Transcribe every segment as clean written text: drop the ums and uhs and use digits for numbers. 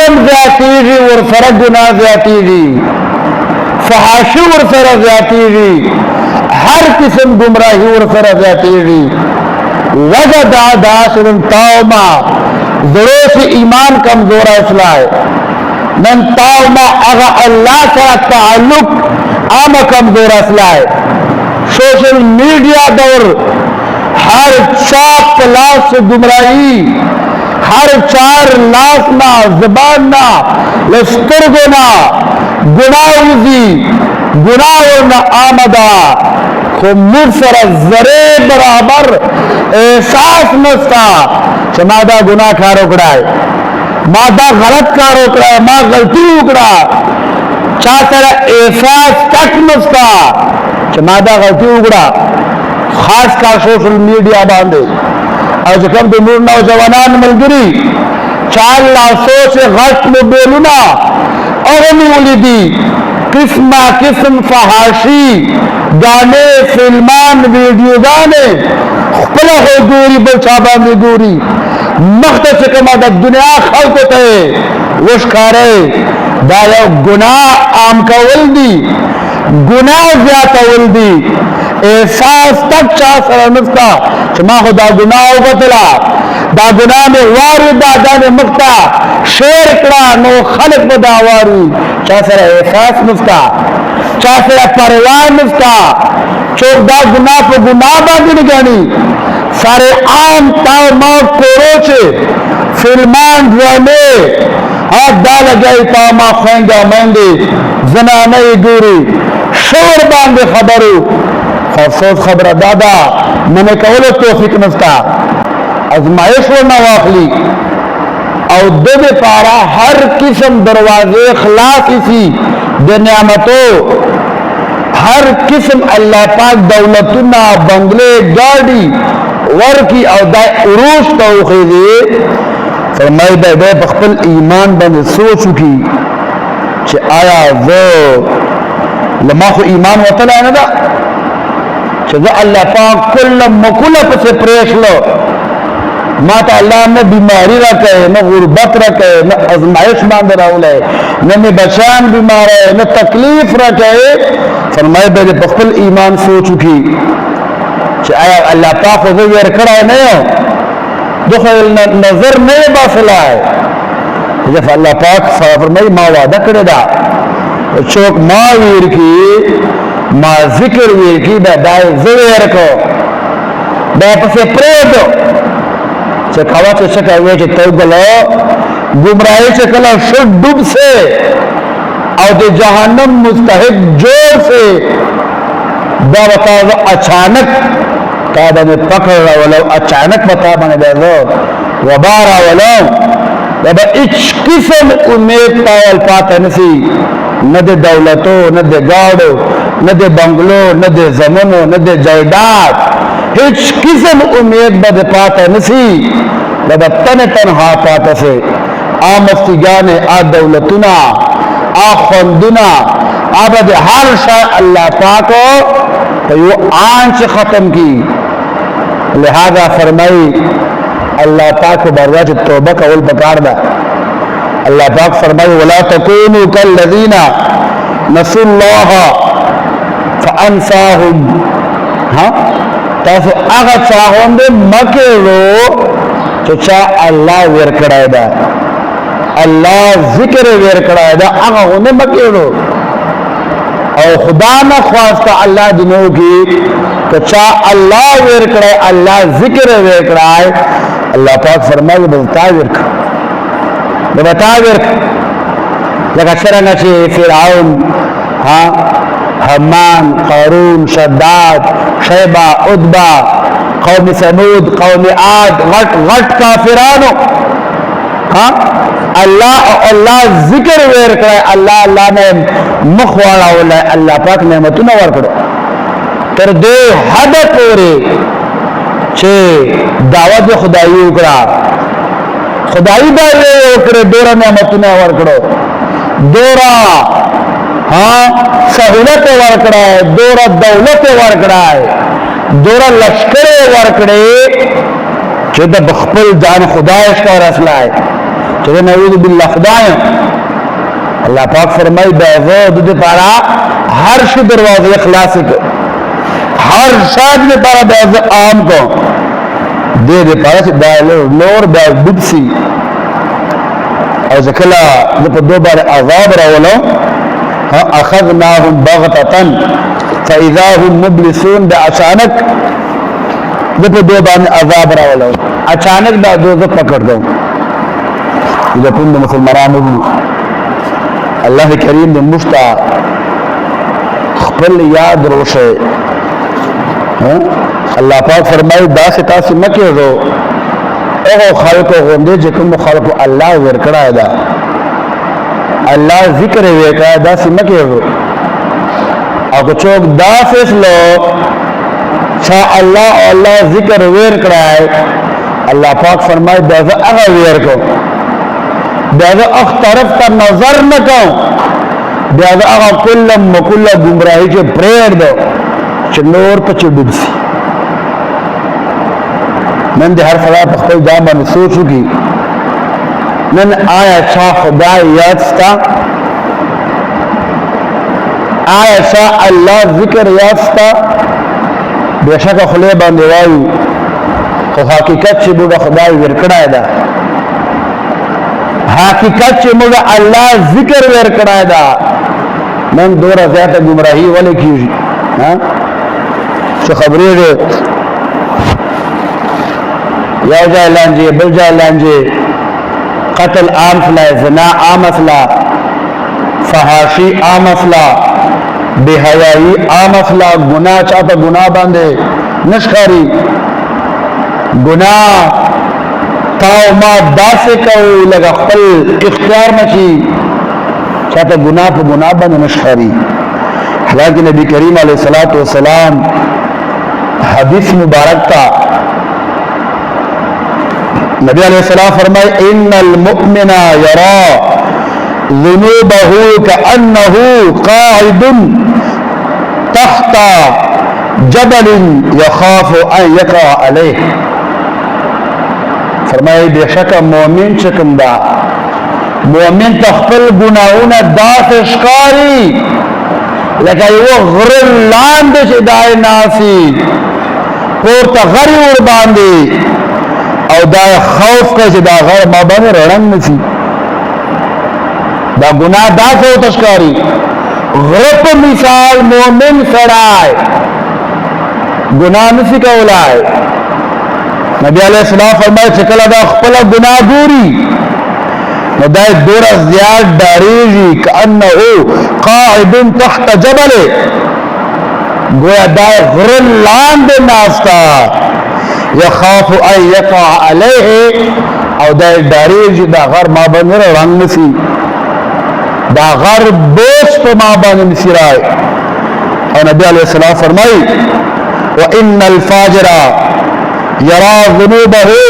जुर्म ज्यादतीगी और सर गुनाह ज्यादतीगी, फहाशी और सर ज्यादतीगी, हर किस्म गुमराही और सर ज्यादतीगी। वजह दादास तावमा जरूर से ईमान कमजोर इसलाए नन तावमा अगर अल्लाह का ताल्लुक आम कमजोर असलाए। सोशल मीडिया दौर हर 4 लाख से गुमराही, हर 4 लाख ना जबान ना लश्कर ना गुनाउजी गुनाह न आमदा को मुसर जरे बराबर एहसास नस्ता मादा गुनाह कार उकड़ाए, मादा गलत कार उकड़ा, माँ गलती उकड़ा चाहता एहसास तक नस्ता मादा गलती उकड़ा। खास का सोशल मीडिया बांधे और कम तो नूर नौजवान मलगिरी 4 लाखों से गश्त में बेलुना और उलिदी किस्मा किस्म फहाशी गाने फिल्मान वीडियो गाने खुला हो दूरी बचाबा में दूरी मख्त से कमादा दुनिया खल को थे वशकारे दाया गुनाह आम का वल्दी गुनाह ज्यादा वल्दी एहसास तक चाह सरनस्ता चमा खुदा गुनाह बतला दा गुनाह में वारू दादा ने मुक्ता शेर कड़ा नो खलक बदा वारू चाह सर एहसास मुस्ता चाह सर परवाह मुस्ता चौकदा गुनाह पर गुनाह बांधी गानी सारे आम तामा कोरोचे फिल्मान ड्रामे हाथ डाल गए तामा फेंगा महंगे जना नई दूरी शोर बांधे खबरू अफसोस खबर दादा मैंने कहो तोफिक नस्ता आजमाइश ना वाखली और दे पारा हर किस्म दरवाजे खलास इसी नियामतों हर किस्म अल्लाह पाक दौलतुना बंगले गाड़ी वर की अवदाय उरूस तौखीदे फरमाई दे बखपल ईमान बंद सो चुकी कि आया वो लम्हा को ईमान वतला है ना कि अल्लाह पाक कुल मकुलप से प्रेस लो माता अल्लाह ने बीमारी रखे न गुर्बत रखे न आजमाइश बांध रहा न बचान बीमार है न तकलीफ रखे फरमाए बेले बखल ईमान सो चुकी आया अल्लाह पाक को वेर खड़ा है नहीं दुखल नजर नहीं बसला है जब अल्लाह पाक फरमाई माँ वादा करेगा चौक माँ वीर की माँ जिक्र वीर की दाए जवेर को से प्रेम से खावा से शक हुए तो गलो गुमराही से कला शुद्ध डूब से और जहानम मुस्तहिक जोर से बता अचानक कादा में पकड़ रहा वालो अचानक बता बने दे दो वबारा वालो जब इच किस्म उम्मीद पावल पाता नसी न दे दौलतो न दे गाड़ो न दे बंगलो न दे जमनो न दे जायदाद हिच किस्म उम्मीद बद पाता नसी जब तन तनहा पाता से आ मफ्तिगाने आ दौलतुना आ खंदुना आबद हर शाह अल्लाह पाको तो वो आंच खत्म की लिहाजा फरमाई अल्लाह पाक को बर्दाश्त तौबा का उल बकार दा अल्लाह पाक फरमाई वला तकूनु कल्लज़ीना नसुल्लाह फअनसाहुम हाँ तासे आगा चाहोंदे मके रो तो चा अल्लाह वेर कराएदा अल्लाह जिक्र वेर कराएदा आगा होने मके रो और खुदा न ख्वास्ता अल्लाह दिनों की तो चा अल्लाह वेर कराए अल्लाह जिक्र वेर कराए अल्लाह पाक फरमाए बता वेर बता वेर लगा शरण अच्छे फिरआउन हाँ हमान क़ारून शद्दाद शैबा उद्बा कौम समूद कौम आद गट गट काफिरानो हाँ अल्लाह अल्लाह जिक्र वेर करे अल्लाह अल्लाह ने मुखवाड़ा वाला अल्लाह पाक नेमतु न वर करो तर दे हद पूरे छे दावत खुदाई उकड़ा खुदाई बाले उकड़े दोरा नेमतु न वर करो दोरा हाँ सहूलत वर कड़ा है दोरा दौलत वर कड़ा है दोरा लश्कर वर कड़े जो बखपल जान खुदा इसका रसला है चले नऊज़ बिल्लाह खुदाया अल्लाह पाक फरमाई दूध पारा हर शु दरवाजे क्लासिक हर शाद में पारा बैज आम को दे पारा से लोर बैज डुबसी और जकला जब दो बार अज़ाब रावलो हाँ अखज़नाहुम बग़ततन फ़इज़ा हुम मुब्लिसून बे अचानक जब दो बार अज़ाब रावलो अचानक दा दो पकड़ दो जब पुंद मुसलमानों अल्लाह करीम ने मुफ्ता खपल याद रोशे अल्लाह पाक फरमाए दास तासी मके रो ओ खालको गोंदे जकुम खालको अल्लाह वरकड़ा है दा अल्लाह जिक्र वे का दासी मके रो अको चोक दास लो छा अल्लाह जिक्र वेर कराए अल्लाह पाक फरमाए दास अगा वेर को दादा अख तरफ का नजर न कहो दादा अगा कुल्लम मकुल्ला गुमराही के प्रेयर दो चंदोर पर डुबसी मैं हर फला पख्तल जामा ने सोचू की मैं आया छा खुदा याद था आया छा अल्लाह जिक्र याद था बेशक खुले बांधे वायु हकीकत से बुरा खुदा विरकड़ा दा हकीकत से मुझे अल्लाह जिक्र वेर कराएगा मैं दो रज़ात गुमराही वाले की हाँ तो खबरें या जाए लांजे बल जाए लांजे कत्ल आम फला जना आम असला फहाशी आम असला बेहयाई आम असला गुनाह चाहता गुनाह बांधे नशकारी गुनाह ताओ मा दासे कहो लगा फल इख्तियार मची चाहता गुनाह पर गुनाह बंद नशकारी हालांकि नबी करीम अलैहिस्सलातु वस्सलाम हदीस मुबारक का नबी अलैहिस्सलाम फरमाए इन्नल मुमिना यरा ज़ुनूबहु कअन्नहु क़ाइदुन तहता जबलिन यखाफु अन यक़अ अलैहि फरमाए बेशक मोमिन चकंदा मोमिन तख्फल गुनाहूना दास इश्कारी लगा वो गुरल लांद से दाए नासी और तगरी उड़ बांधे और दाए खौफ का से दागर माबा में रणंग नसी दा गुनाह दास हो तस्कारी गरप मिसाल मोमिन सराय गुनाह नसी का उलाए नबी अलैहिस्सलाम फरमाए चकला दा खपला गुनाह दूरी नदाय दोरा ज़ियाद डारेजी कअन्नहु क़ाइदुन तहत जबल गोया दाय गुरल लांद नास्ता यखाफु अन यक़अ अलैहि और दाय डारेजी दा घर माबन रंग नसी दा घर बोस पे माबन नसीराय और नबी अलैहिस्सलाम फरमाई व इन्नल फाजिरा यरा ज़ुनूबहु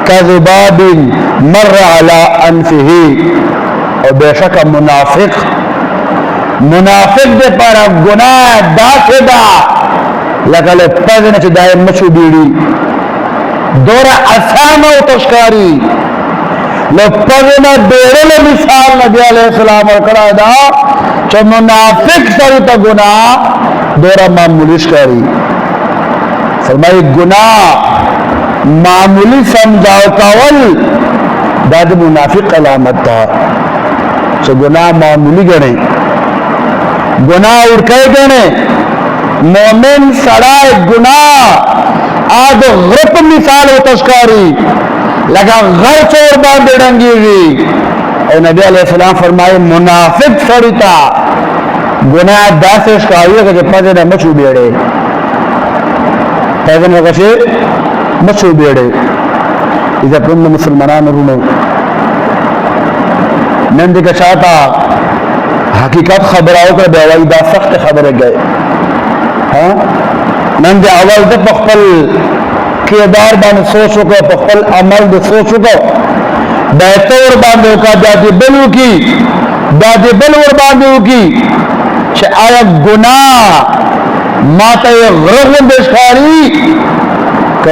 कज़ुबाबिन मर्र अला अनफिही और बेशक मुनाफिक दे पर गुनाह दाखिदा लगल पगन चिदाए मचू बीड़ी दोरा आसान तस्कारी लो पगन बेड़ल मिसाल नबी अलैहिस्सलाम करा दा च मुनाफिक सरी तो गुनाह दोरा मामूली कारी फरमाई गुनाह मामूली समझाओ कावल दाद मुनाफिक अलामत था सो गुनाह मामूली गणे गुनाह उड़के गणे मोमिन सड़ाए गुनाह आद गरप मिसाल हो तस्कारी लगा घर चोर बांधे रंगीरी और नबी अलैहिस्सलाम फरमाए मुनाफिक सड़िता गुनाह दास कारी के पदे ने मचू बेड़े पैगन वगैसे मचू बेड़े इधर पुण्य मुसलमान रूने नंद का चाहता हकीकत खबराओं का बेवाई दा सख्त खबर गए हाँ नंद अवल तो पख्पल किरदार बांध सोचो को पख्पल अमल दे सोचो को बेहतर बांधो का दादी बलू की दादी बलूर बांधो की आया गुनाह माता ये गरब बेशकारी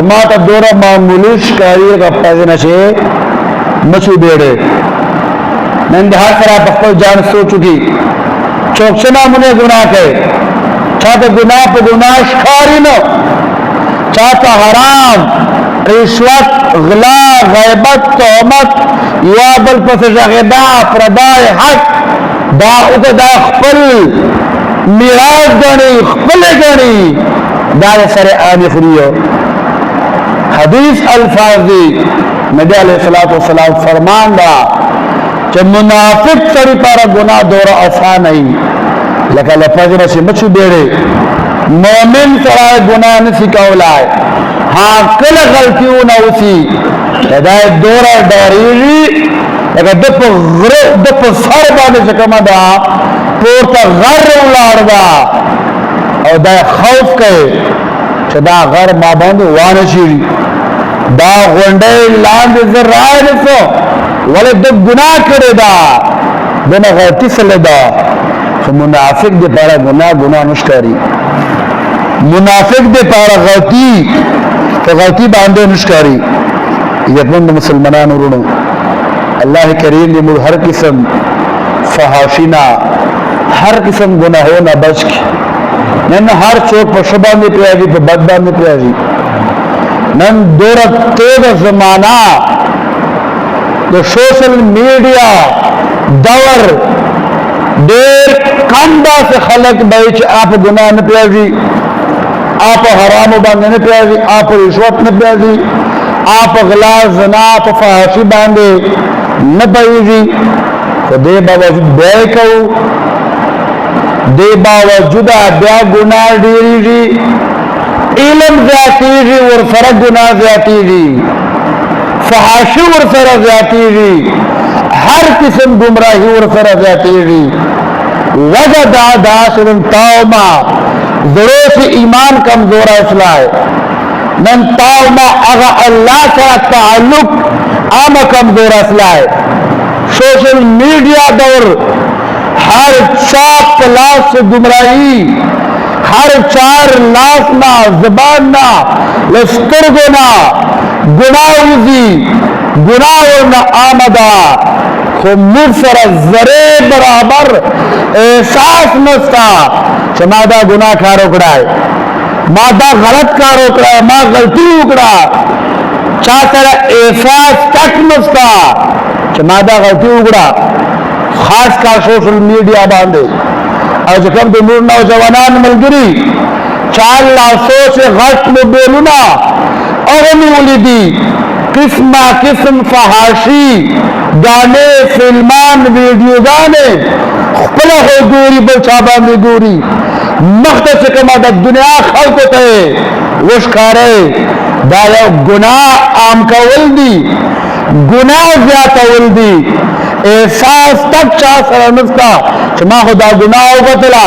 माता दोरा मामूली शिकारी का पैदना से मचू बेड़े नंद हर तरह बख्तर जान सो चुकी चौकसना मुने गुनाह के चाहते गुनाह पर गुनाह शिकारी न चाहता हराम रिश्वत गला गैबत तोहमत युवाबल पस जगदा प्रदाय हक दा उगदा खपल मिराज गणी खपल गणी दार सरे आने खुरियो हदीस अल्फाजी नबी अलैहिस्सलाम फरमान दा कि मुनाफिक सड़ी पर गुनाह दोरा आसान नहीं लका लफज से मछु बेड़े मोमिन सराय गुनाह न सिकावलाय हाँ कल गलतियों न उसी हिदायत दोरा डरीरी लका दप सर बाने से कमदा पोरता घर उलाड़दा और दा खौफ कहे चदा घर मां बंद वानशीरी दा गोंडे लांद जराय नसो वाले दब गुनाह करे दा बिना गलती से लेदा तो मुनाफिक दे पारा गुनाह नुष्कारी मुनाफिक दे पारा गलती तो गलती बांधे नुष्कारी यकमंद मुसलमान उरुणो अल्लाह करीम ने हर किस्म फहाशिना हर किस्म गुनाहों ना बच के नन हर चौक पर शुबा में प्याजी पर बदबा में प्याजी नन दौरत तेज जमाना जो सोशल मीडिया दौर देर कंदा से खलक बैच आप गुनाह न प्याजी आप हराम बांधे न प्याजी आप रिश्वत न प्याजी आप गला जना आप फहाशी बांधे न पैजी तो दे बावजूद ब्याह कहू दे बावजूद ब्या गुनाह डेरी जी इलम जाती जी और फरक गुनाह जाती जी फहाशी और सर जाती जी हर किस्म गुमराही और सर जाती जी वजह दादा सुन तावमा जरूर से ईमान कमजोर इसलाए नन तावमा अगर अल्लाह का ताल्लुक आम कमजोर इसलाए सोशल मीडिया दौर हर 4 लाख से गुमराही हर 4 लाख ना जबान ना लश्कर गोना गुनाउजी गुनाह न आमदा को मुफर जरे बराबर एहसास नस्ता मादा गुनाह कार उकड़ाए मादा गलत कार उकड़ा माँ गलती उकड़ा चाहता एहसास तक नस्ता मादा गलती उकड़ा खास का सोशल मीडिया बांधे और जब तो नूर नौजवान मलगिरी 4 लाखों से गश्त में बेलुना और उलिदी किस्मा किस्म फहाशी गाने फिल्मान वीडियो गाने खुला हो दूरी बचाबा में दूरी मख्त से कमादा दुनिया खल को तय वशकारे दाया गुनाह आम का वल्दी गुनाह ज्यादा वल्दी एहसास तक चाह सरनस्ता चमा खुदा गुनाह बतला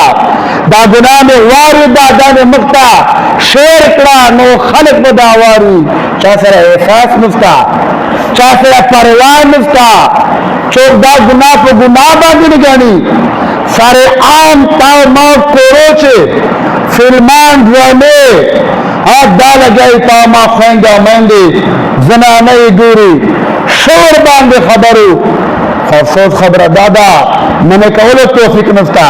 दा गुनाह में वारी दादा ने मुक्ता शेर कड़ा नो खलक में दावारी चाह सर एहसास मुस्ता चाह सर परवाह मुस्ता चौकदा गुनाह को गुनाह बांधी गानी सारे आम ताव मौत कोरोचे फिल्मान ड्रामे हाथ डाल गए तामा खेंगा महंगे जना नहीं दूरी शोर बांधे खबरू अफसोस खबर दादा मैंने कहो तोफिक नस्ता